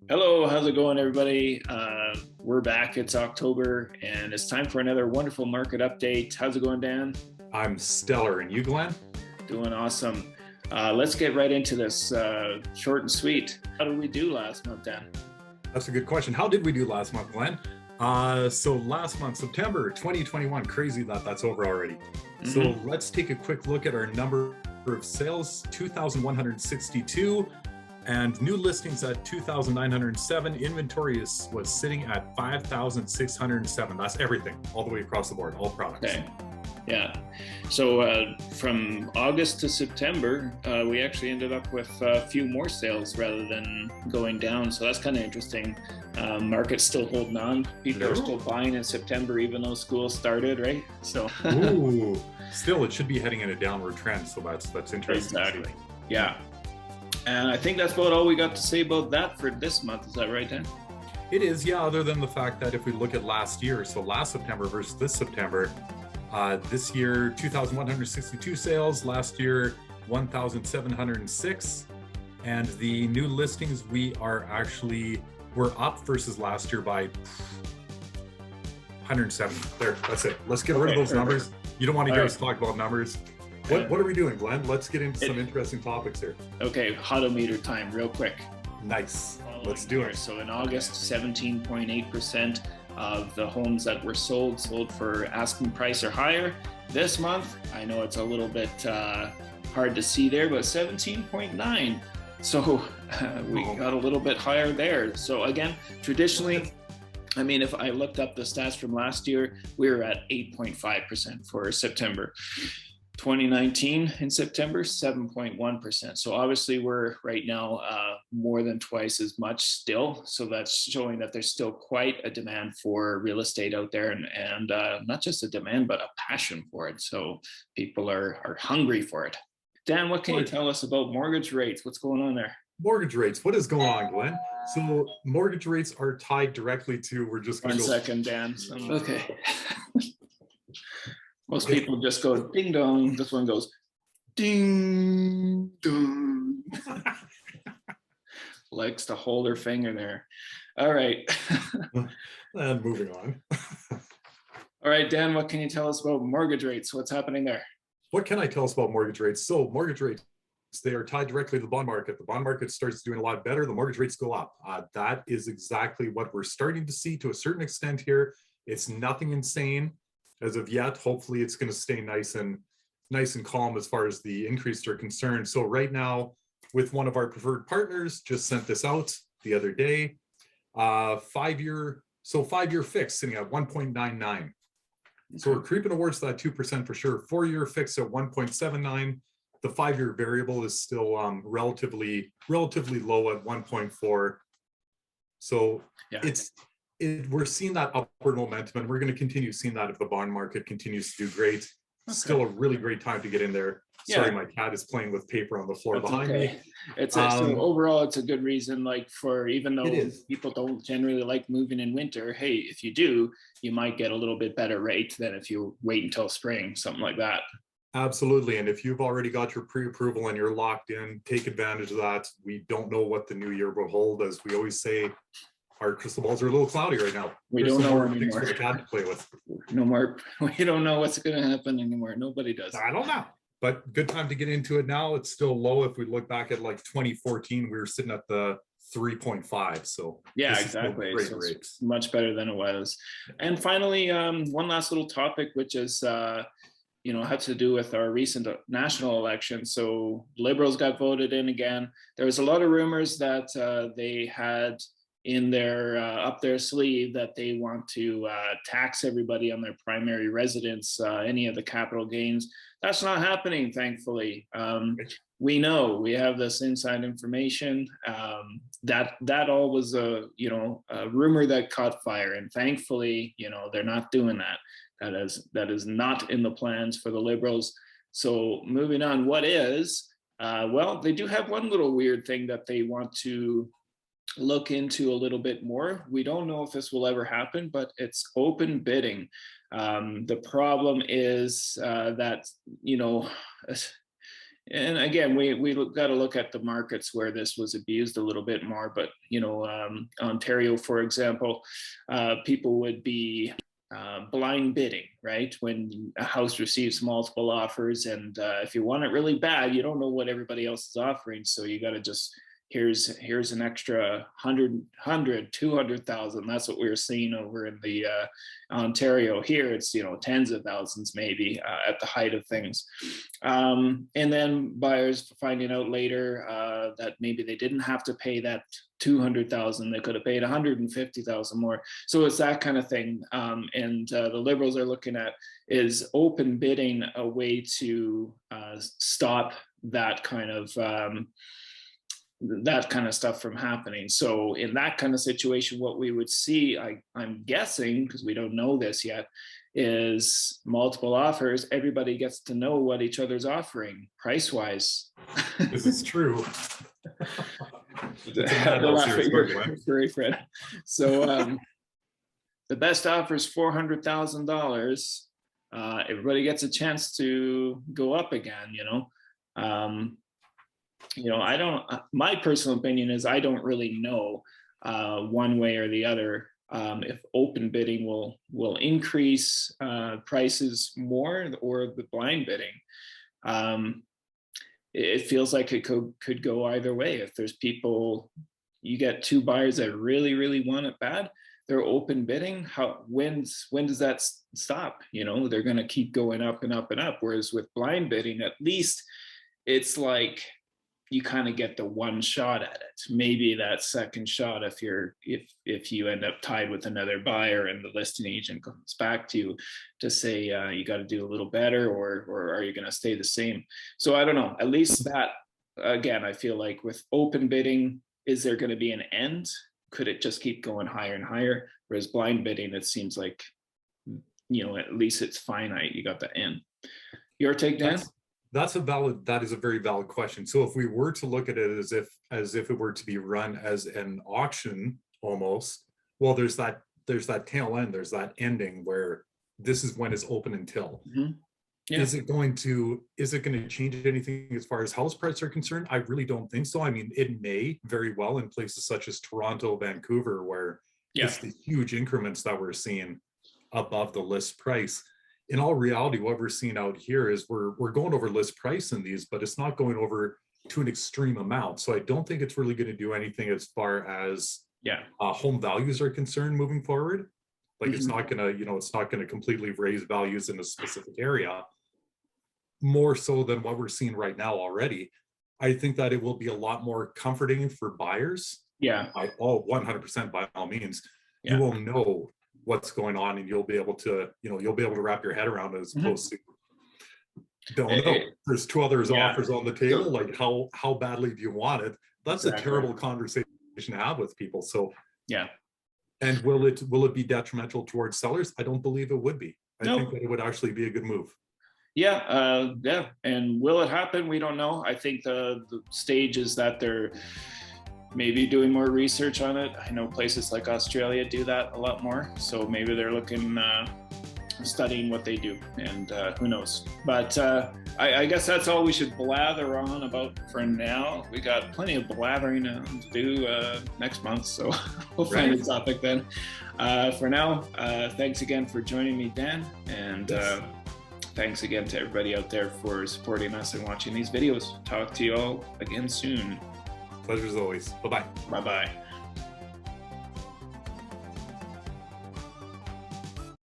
Hello, how's it going, everybody? We're back. It's October, and it's time for another wonderful market update. How's it going, Dan? I'm stellar. And you, Glenn? Doing awesome. Let's get right into this. Short and sweet. How did we do last month, Dan? That's a good question. How did we do last month, Glenn? So last month, September 2021, crazy that that's over already. So let's take a quick look at our number of sales, 2,162, and new listings at 2,907. Inventory was sitting at 5,607. That's everything, all the way across the board, all products. Okay. Yeah. So from August to September, we actually ended up with a few more sales rather than going down. So that's kind of interesting. Market's still holding on. People are still buying in September, even though school started, right? So. Ooh, still, it should be heading in a downward trend. So that's interesting. Exactly. Yeah. And I think that's about all we got to say about that for this month. Is that right, Dan? It is, yeah, other than the fact that if we look at last year, so last September versus this September, this year, 2,162 sales, last year, 1,706. And the new listings, we're up versus last year by 170. There, that's it. Let's get rid of those numbers. You don't want to hear us talk about numbers. What are we doing, Glenn? Let's get into some interesting topics here. Okay, hotometer time, real quick. Nice. Let's do it. So in August, 17.8% of the homes that were sold for asking price or higher. This month, I know it's a little bit hard to see there, but 17.9. So we got a little bit higher there. So again, traditionally, I mean, if I looked up the stats from last year, we were at 8.5% for September. 2019 in September, 7.1%. So obviously we're right now more than twice as much still. So that's showing that there's still quite a demand for real estate out there, and not just a demand, but a passion for it. So people are hungry for it. Dan, what can you tell us about mortgage rates? What's going on there? Mortgage rates. What is going on, Glenn? So mortgage rates are tied directly to, we're just going to go. 1 second, Dan. Okay. Most people just go ding dong. This one goes ding dong. Likes to hold her finger there. All right. And moving on. All right, Dan, what can you tell us about mortgage rates? What's happening there? What can I tell us about mortgage rates? So mortgage rates, they are tied directly to the bond market. The bond market starts doing a lot better, the mortgage rates go up. That is exactly what we're starting to see to a certain extent here. It's nothing insane as of yet. Hopefully it's going to stay nice and calm as far as the increases are concerned. So right now, with one of our preferred partners, just sent this out the other day, 5-year fix sitting at 1.99. So we're creeping towards that 2% for sure. 4-year fix at 1.79. The 5-year variable is still relatively low at 1.4. So yeah. We're seeing that upward momentum, and we're going to continue seeing that if the bond market continues to do great. Okay. Still a really great time to get in there. Yeah. Sorry, my cat is playing with paper on the floor behind me. So overall, it's a good reason, like, for, even though people don't generally like moving in winter, hey, if you do, you might get a little bit better rate than if you wait until spring, something like that. Absolutely. And if you've already got your pre-approval and you're locked in, take advantage of that. We don't know what the new year will hold. As we always say, our crystal balls are a little cloudy right now. We don't know anymore. For the cat to play with. No more. We don't know what's going to happen anymore. Nobody does. I don't know. But good time to get into it now. It's still low. If we look back at like 2014, we were sitting at the 3.5. So yeah, exactly. So it's much better than it was. And finally, one last little topic, which is had to do with our recent national election. So Liberals got voted in again. There was a lot of rumors that they had in their up their sleeve that they want to tax everybody on their primary residence, any of the capital gains. That's not happening, thankfully. We know, we have this inside information that all was a rumor that caught fire, and thankfully, they're not doing that. That is not in the plans for the Liberals. So moving on, what is? Well, they do have one little weird thing that they want to look into a little bit more. We don't know if this will ever happen, but it's open bidding. The problem is that, And again, we got to look at the markets where this was abused a little bit more. But Ontario, for example, people would be blind bidding, right? When a house receives multiple offers, and if you want it really bad, you don't know what everybody else is offering, so you got to just here's an extra 200,000. That's what we were seeing over in the Ontario. Here it's tens of thousands maybe at the height of things, and then buyers finding out later that maybe they didn't have to pay that 200,000, they could have paid 150,000 more. So it's that kind of thing, and the Liberals are looking at, is open bidding a way to stop that kind of stuff from happening. So in that kind of situation, what we would see, I'm guessing, because we don't know this yet, is multiple offers. Everybody gets to know what each other's offering price wise. This is true. Very Fred. So the best offer is $400,000. Everybody gets a chance to go up again. I don't. My personal opinion is I don't really know one way or the other if open bidding will increase prices more, or the blind bidding. It feels like it could go either way. If there's people, you get two buyers that really want it bad, they're open bidding. When does that stop? They're going to keep going up and up and up. Whereas with blind bidding, at least it's like you kind of get the one shot at it. Maybe that second shot, if you end up tied with another buyer and the listing agent comes back to you to say you got to do a little better, or are you going to stay the same? So I don't know. At least that, again, I feel like with open bidding, is there going to be an end? Could it just keep going higher and higher? Whereas blind bidding, it seems like at least it's finite. You got the end. Your take, Dan? That is a very valid question. So if we were to look at it as if it were to be run as an auction almost, well, there's that tail end, there's that ending where this is when it's open until. Mm-hmm. Yeah. Is it going to change anything as far as house prices are concerned? I really don't think so. I mean, it may very well in places such as Toronto, Vancouver, where it's the huge increments that we're seeing above the list price. In all reality, what we're seeing out here is we're going over list price in these, but it's not going over to an extreme amount. So I don't think it's really going to do anything as far as home values are concerned moving forward. Like it's not going to, it's not going to completely raise values in a specific area, more so than what we're seeing right now already. I think that it will be a lot more comforting for buyers. Yeah. 100% by all means. Yeah. You will know what's going on, and you'll be able to wrap your head around it, as opposed to don't know. There's two others offers on the table. Like how badly do you want it? That's a terrible conversation to have with people. So and will it be detrimental towards sellers? I don't believe it would be. I think that it would actually be a good move. And will it happen? We don't know. I think the stage is that they're maybe doing more research on it. I know places like Australia do that a lot more. So maybe they're looking, studying what they do, and who knows. But I guess that's all we should blather on about for now. We got plenty of blathering to do next month, so we'll find a topic then. For now, thanks again for joining me, Dan, and thanks again to everybody out there for supporting us and watching these videos. Talk to you all again soon. Pleasure as always. Bye-bye. Bye-bye.